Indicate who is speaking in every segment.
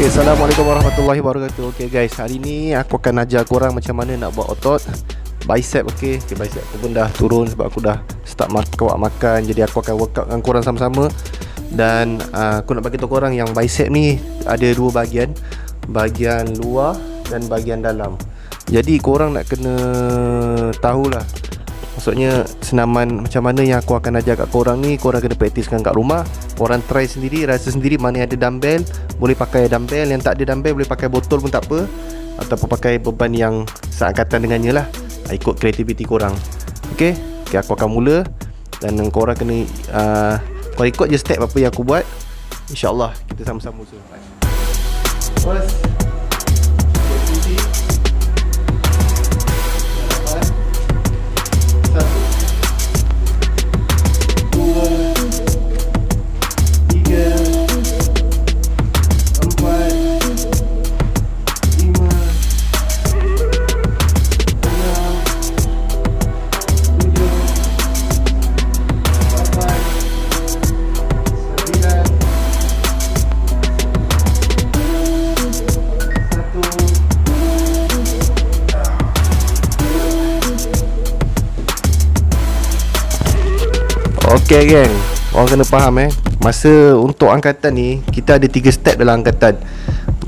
Speaker 1: Okay, Assalamualaikum warahmatullahi wabarakatuh. Okay guys, hari ni aku akan ajar korang macam mana nak buat otot bicep. Okay, bicep aku pun dah turun sebab aku dah start makan. Jadi aku akan workout dengan korang sama-sama. Dan aku nak bagi tahu korang yang bicep ni ada dua bahagian, bahagian luar dan bahagian dalam. Jadi korang nak kena tahulah, maksudnya senaman macam mana yang aku akan ajar kat korang ni, korang kena praktiskan kat rumah. Korang try sendiri, rasa sendiri mana yang ada dumbbell, boleh pakai dumbbell. Yang tak ada dumbbell boleh pakai botol pun tak apa, ataupun pakai beban yang seangkatan dengannya lah. Ikut kreativiti korang. Okay, aku akan mula. Dan korang kena korang ikut je step apa yang aku buat. InsyaAllah kita sama-sama usaha. First, okay geng, orang kena faham masa untuk angkatan ni kita ada 3 step dalam angkatan.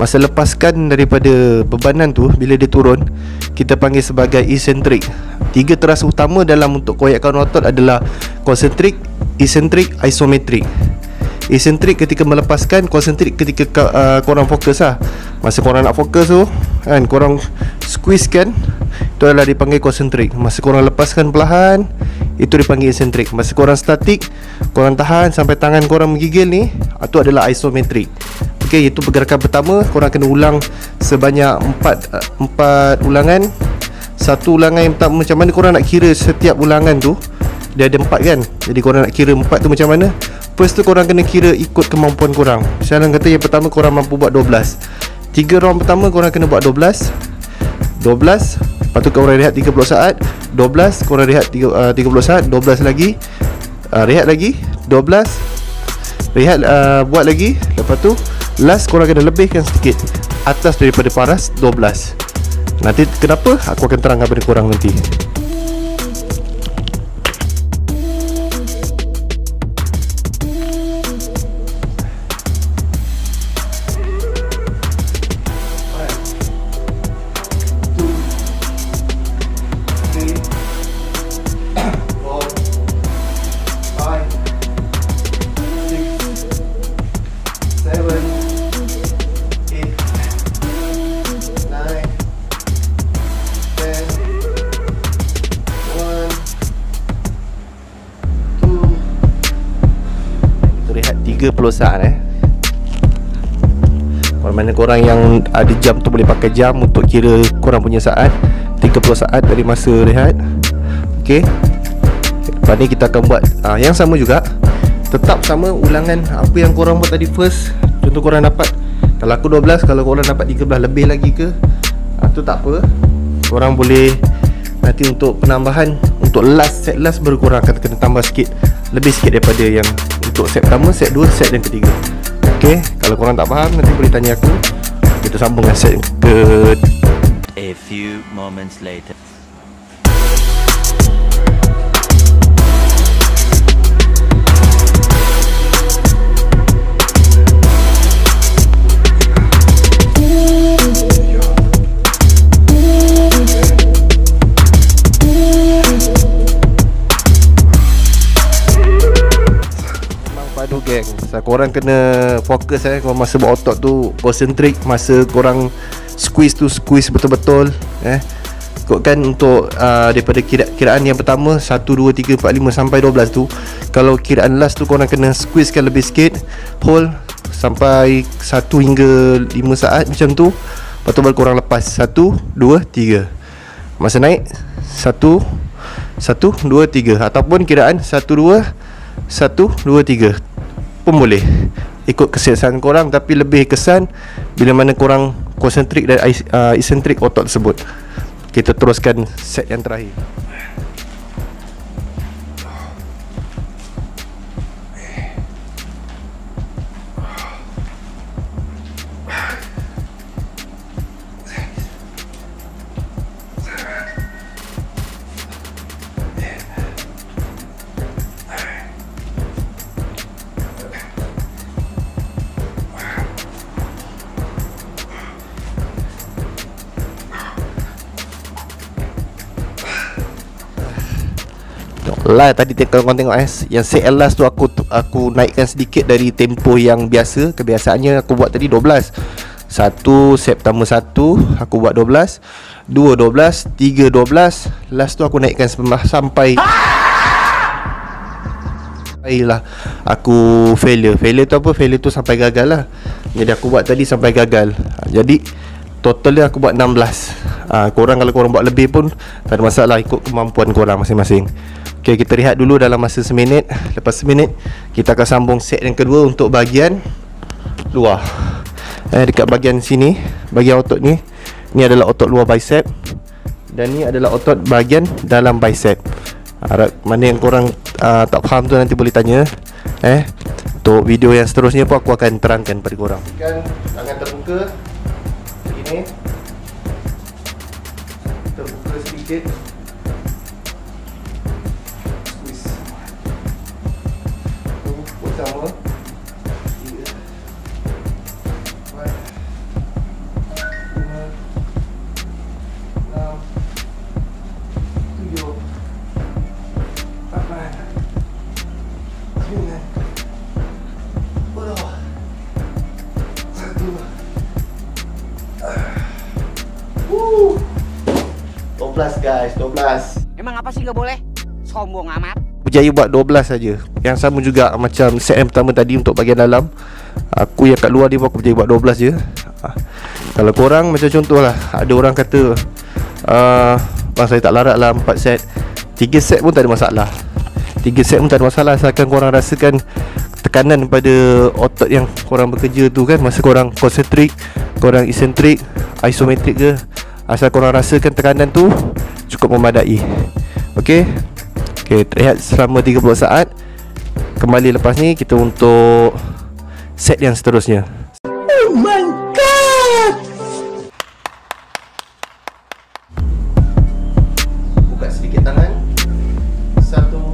Speaker 1: Masa lepaskan daripada bebanan tu, bila dia turun, kita panggil sebagai eccentric. 3 terasa utama dalam untuk koyakkan otot adalah concentric, eccentric, isometric. Eccentric ketika melepaskan, concentric ketika korang fokus lah. Masa korang nak fokus tu kan, korang squeeze kan, itu adalah dipanggil concentric. Masa korang lepaskan perlahan, itu dipanggil eccentric. Masa korang statik, korang tahan sampai tangan korang menggigil ni, itu adalah isometric. Okay, itu pergerakan pertama. Korang kena ulang sebanyak 4 ulangan. Satu ulangan yang pertama, macam mana korang nak kira setiap ulangan tu? Dia ada 4 kan, jadi korang nak kira 4 tu macam mana? First tu korang kena kira ikut kemampuan korang. Misalnya kata yang pertama korang mampu buat 12, 3 round pertama korang kena buat 12. Lepas tu korang rehat 30 saat. 12, korang rehat 30 saat. 12 lagi, rehat lagi. 12, rehat, buat lagi. Lepas tu last korang kena lebihkan sedikit atas daripada paras 12. Nanti kenapa, aku akan terangkan pada korang nanti. Rehat 30 saat mana korang yang ada jam tu boleh pakai jam untuk kira korang punya saat. 30 saat dari masa rehat. Okay, lepas ni kita akan buat yang sama juga. Tetap sama ulangan apa yang korang buat tadi first. Contoh korang dapat, kalau aku 12, kalau korang dapat 13 lebih lagi ke, tu tak apa. Korang boleh nanti untuk penambahan, untuk set last baru korang akan kena tambah sikit, lebih sikit daripada yang untuk set pertama, set 2, set yang ketiga. Okay, kalau korang tak faham nanti boleh tanya aku. Kita sambung dengan set ke.
Speaker 2: A few moments later. Geng, korang kena fokus korang masa buat otot tu, concentric. Masa korang squeeze tu, squeeze betul-betul ikutkan untuk daripada kiraan yang pertama 1, 2, 3, 4, 5 sampai 12 tu. Kalau kiraan last tu korang kena squeezekan lebih sikit, hold sampai 1 hingga 5 saat macam tu. Lepas tu baru korang lepas 1, 2, 3. Masa naik 1, 2, 3, ataupun kiraan 1, 2, 3 pun boleh, ikut keselesaan korang. Tapi lebih kesan bila mana korang konsentrik dan eccentric otot tersebut. Kita teruskan set yang terakhir.
Speaker 1: Lah tadi kalau kau tengok yang set last tu aku naikkan sedikit dari tempoh yang biasa. Kebiasaannya aku buat tadi 12. Satu set pertama 1 aku buat 12, 2 12, 3 12. Last tu aku naikkan sampai lah aku failure. Failure tu apa? Failure tu sampai gagal lah. Jadi aku buat tadi sampai gagal. Jadi total dia aku buat 16. Korang kalau korang buat lebih pun tak ada masalah, ikut kemampuan korang masing-masing. Okay, kita rehat dulu dalam masa seminit. Lepas seminit kita akan sambung set yang kedua untuk bahagian luar. Dekat bahagian sini, bahagian otot ni, ni adalah otot luar bicep, dan ni adalah otot bahagian dalam bicep. Mana yang korang tak faham tu nanti boleh tanya. Untuk video yang seterusnya pun aku akan terangkan pada korang. Kan tangan terbuka begini, terbuka sedikit, squeeze. Pertama 3 4 5 6 7 8 9 12 guys, 12.
Speaker 3: Emang apa sih gak boleh? Sombong amat.
Speaker 1: Berjaya buat 12 saja. Yang sama juga macam set yang pertama tadi untuk bahagian dalam. Aku yang kat luar dia aku berjaya buat 12 je. Kalau korang macam contohlah, ada orang kata bang saya tak larat lah 4 set. 3 set pun tak ada masalah. 3 set pun tak ada masalah, asalkan korang rasakan tekanan pada otot yang korang bekerja tu kan. Masa korang konsentrik, korang isentrik, isometrik ke, asal korang rasakan tekanan tu cukup memadai. Okay, rehat selama 30 saat. Kembali lepas ni kita untuk set yang seterusnya. Oh my god. Buka sedikit tangan. 1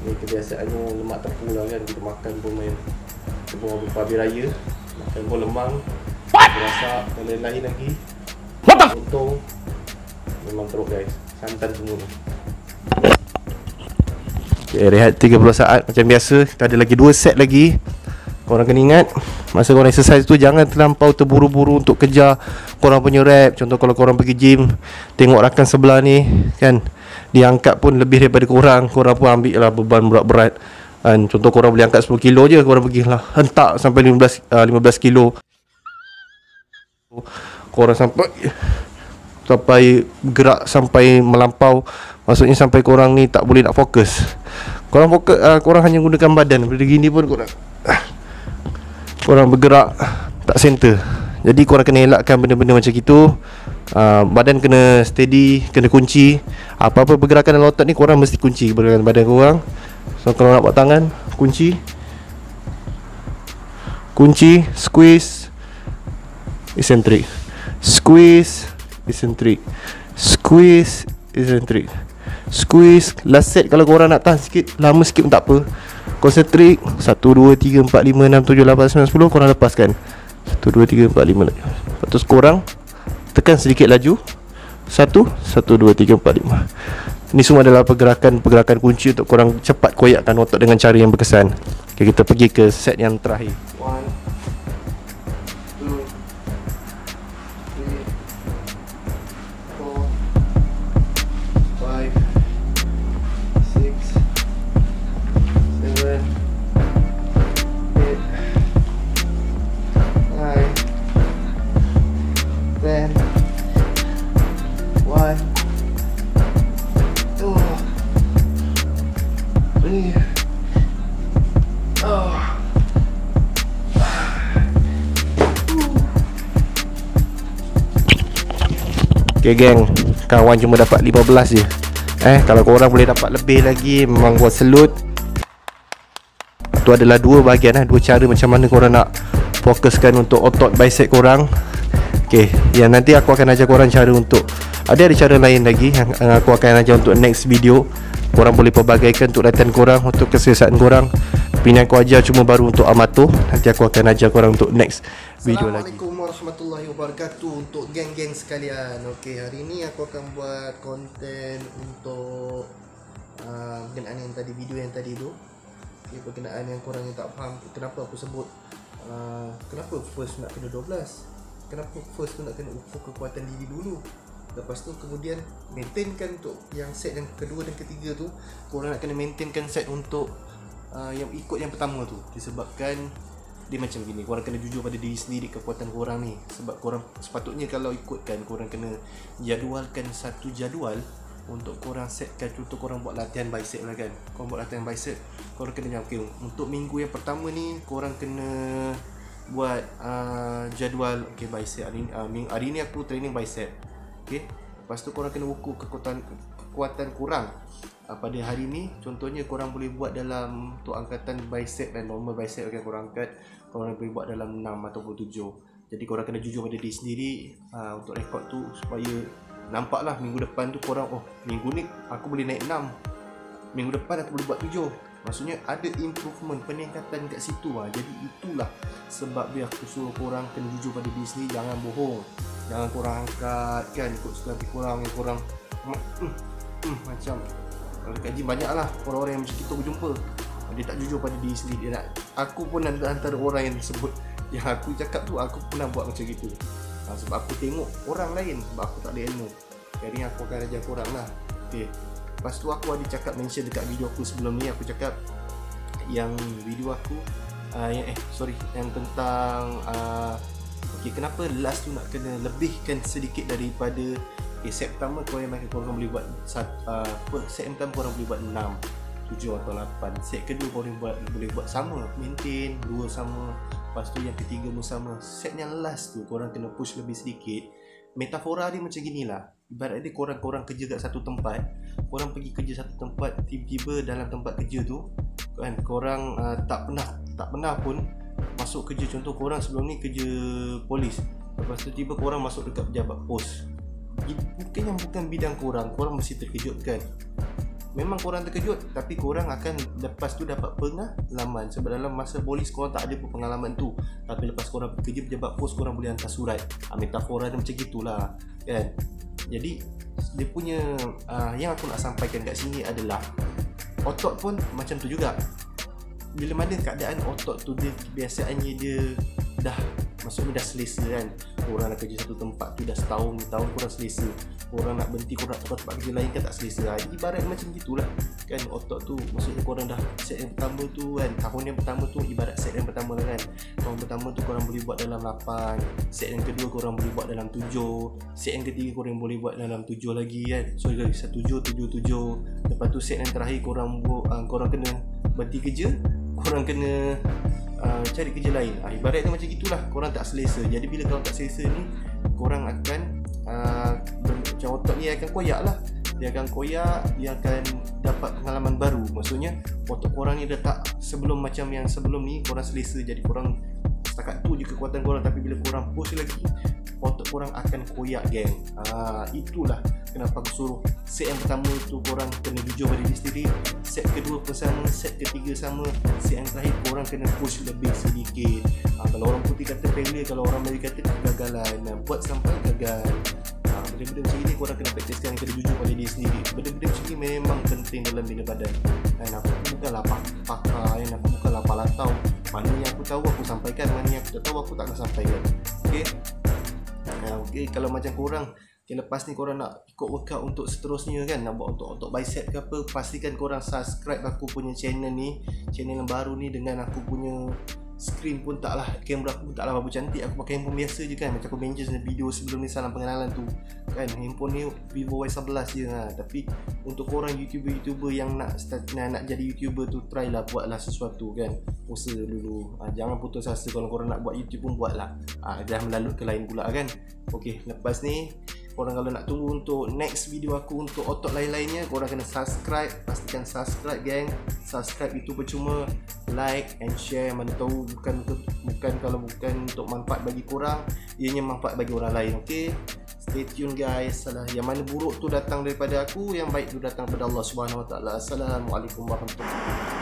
Speaker 1: 2 kebiasaannya lemak tepung lah kan. Kita makan pun main tepung habis raya, makan pun lemang, rasa dan lain-lain lagi. Untung memang teruk guys, santan semua ni. Okay, rehat 30 saat macam biasa. Kita ada lagi 2 set lagi. Korang kena ingat, masa korang exercise tu jangan terlampau terburu-buru untuk kejar korang punya rep. Contoh kalau korang pergi gym, tengok rakan sebelah ni kan, dia angkat pun lebih daripada korang, korang pun ambil lah beban berat-berat kan. Contoh korang boleh angkat 10 kilo je, korang pergi lah hentak sampai 15 kilo. Korang sampai gerak sampai melampau, maksudnya sampai korang ni tak boleh nak fokus. Korang fokus, korang hanya gunakan badan. Bila gini pun korang bergerak tak center. Jadi korang kena elakkan benda-benda macam itu. Badan kena steady, kena kunci. Apa-apa pergerakan dalam otot ni korang mesti kunci pergerakan badan korang. So kalau nak buat tangan, kunci, squeeze, eccentric, squeeze, eccentric, squeeze, eccentric, squeeze. Last set kalau korang nak tahan sikit, lama sikit pun tak apa. Concentric 1, 2, 3, 4, 5, 6, 7, 8, 9, 10. Korang lepaskan 1, 2, 3, 4, 5. Lepas tu korang tekan sedikit laju. 1, 2, 3, 4, 5. Ini semua adalah pergerakan kunci untuk korang cepat koyakkan otot dengan cara yang berkesan. Okay, kita pergi ke set yang terakhir. 1, 2, 3, 4, 5, 6, 7, 8, 9, 10, 1, 2, 3. Okay geng, kawan cuma dapat 15 je. Kalau korang boleh dapat lebih lagi, memang buat selut. tu adalah dua bahagian dua cara macam mana korang nak fokuskan untuk otot bicep korang. Okay, yang nanti aku akan ajar korang cara untuk, ada cara lain lagi yang aku akan ajar untuk next video. Korang boleh pelbagaikan untuk latihan korang, untuk keselesaan korang. Tapi ni aku ajar cuma baru untuk amatur. Nanti aku akan ajar korang untuk next video lagi.
Speaker 2: Assalamualaikum warahmatullahi wabarakatuh. Untuk geng-geng sekalian, okay, hari ni aku akan buat konten untuk berkenaan yang tadi, video yang tadi tu. Okay, berkenaan yang korang yang tak faham kenapa aku sebut kenapa first nak kena 12, kenapa first tu nak kena ukur kekuatan diri dulu. Lepas tu kemudian maintainkan untuk yang set yang kedua dan ketiga tu. Korang nak kena maintainkan set untuk yang ikut yang pertama tu. Disebabkan dia macam gini, korang kena jujur pada diri sendiri kekuatan korang ni. Sebab korang sepatutnya kalau ikutkan, korang kena jadualkan satu jadual untuk korang setkan. Contoh korang buat latihan bicep lah kan, korang buat latihan bicep, korang kena okay, untuk minggu yang pertama ni korang kena buat jadual okay, bicep hari ni aku training bicep. Okay, lepas tu korang kena ukur kekuatan korang pada hari ni. Contohnya korang boleh buat dalam untuk angkatan bicep dan normal bicep okay, korang angkat, korang boleh buat dalam 6 ataupun 7. Jadi korang kena jujur pada diri sendiri untuk rekod tu, supaya nampaklah minggu depan tu korang, oh minggu ni aku boleh naik 6, minggu depan aku boleh buat 7. Maksudnya ada improvement, peningkatan kat situ Jadi itulah sebab dia aku suruh korang kena jujur pada diri sendiri. Jangan bohong, jangan korang angkat kan ikut suka hati korang yang korang macam kalau dekat gym banyak lah orang-orang yang macam kita berjumpa, dia tak jujur pada diri sendiri. Dia nak, aku pun antara orang yang disebut, yang aku cakap tu aku pernah buat macam gitu. Sebab aku tengok orang lain, sebab aku tak ada ilmu. Jadi aku akan ajar korang lah. Okay. Lepas tu aku ada cakap, mention dekat video aku sebelum ni, aku cakap yang video aku yang tentang okay, kenapa last tu nak kena lebihkan sedikit daripada set pertama. Korang boleh buat set pertama korang boleh buat 6, 7 atau 8. Set kedua korang boleh buat sama, maintain 2 sama. Lepas tu yang ketiga pun sama. Set yang last tu korang kena push lebih sedikit. Metafora dia macam gini lah, ibarat dia korang kerja kat satu tempat, korang pergi kerja satu tempat, tiba-tiba dalam tempat kerja tu kan, korang tak pernah pun masuk kerja. Contoh korang sebelum ni kerja polis, lepas tu tiba korang masuk dekat pejabat pos. Bukan bidang korang mesti terkejut kan. Memang korang terkejut, tapi korang akan lepas tu dapat pengalaman. Sebab dalam masa polis korang tak ada pun pengalaman tu, tapi lepas korang kerja pejabat pos, korang boleh hantar surat. Metafora dia macam gitulah kan. Jadi dia punya yang aku nak sampaikan kat sini adalah otot pun macam tu juga. Bila mana keadaan otot tu dia biasaannya dia maksudnya dah selesa kan. Korang nak kerja satu tempat tu dah setahun korang selesa. Korang nak berhenti, korang nak tukar tempat kerja lain kan tak selesa. Ibarat macam gitulah kan otot tu. Maksudnya korang dah set yang pertama tu kan, tahun yang pertama tu ibarat set yang pertama lah kan. Tahun pertama tu korang boleh buat dalam 8, set yang kedua korang boleh buat dalam 7, set yang ketiga korang boleh buat dalam 7 lagi kan. So 7. Lepas tu set yang terakhir korang kena berhenti kerja, korang kena cari kerja lain. Ibarat tu macam gitulah, korang tak selesa. Jadi bila korang tak selesa ni, korang akan macam otot ni akan koyak lah. Dia akan koyak, dia akan dapat pengalaman baru. Maksudnya otot korang ni dah tak sebelum macam yang sebelum ni korang selesa. Jadi korang setakat tu je kekuatan korang, tapi bila korang push lagi, otot korang akan koyak geng. Itulah kenapa aku suruh set yang pertama tu korang kena jujur pada diri sendiri, set kedua pun sama, set ketiga sama, set yang terakhir korang kena push lebih sedikit. Kalau orang putih kata failure, kalau orang Melayu kata kegagalan. Buat sampai gagal. Benda-benda macam ni korang kena praktiskan, kena jujur pada diri sendiri. Benda-benda macam ni memang penting dalam bina badan. Aku bukanlah pakar, aku bukanlah palatau. Mana yang aku tahu aku sampaikan, mana yang aku tak tahu aku tak akan sampaikan. Okay, kalau macam korang lepas ni korang nak ikut workout untuk seterusnya kan, nak buat untuk otot bicep ke apa, pastikan korang subscribe aku punya channel ni, channel yang baru ni. Dengan aku punya screen pun taklah, kamera aku pun taklah berapa cantik. Aku pakai handphone biasa je kan, macam aku mention video sebelum ni salam pengenalan tu kan. Handphone ni Vivo Y11 je tapi untuk korang YouTuber yang nak jadi YouTuber tu, try lah buatlah sesuatu kan.
Speaker 1: usaha dulu. Jangan putus asa. Kalau korang nak buat YouTube pun buatlah. Dah melalut ke lain pula kan. Okey, lepas ni korang kalau nak tunggu untuk next video aku untuk otot lain-lainnya, korang kena subscribe. Pastikan subscribe geng. Subscribe itu percuma, like and share. Mana tahu bukan kalau bukan untuk manfaat bagi korang, ianya manfaat bagi orang lain. Okey, stay tune guys. Yang mana buruk tu datang daripada aku, yang baik tu datang daripada Allah Subhanahu Wa Taala. Assalamualaikum warahmatullahi wabarakatuh.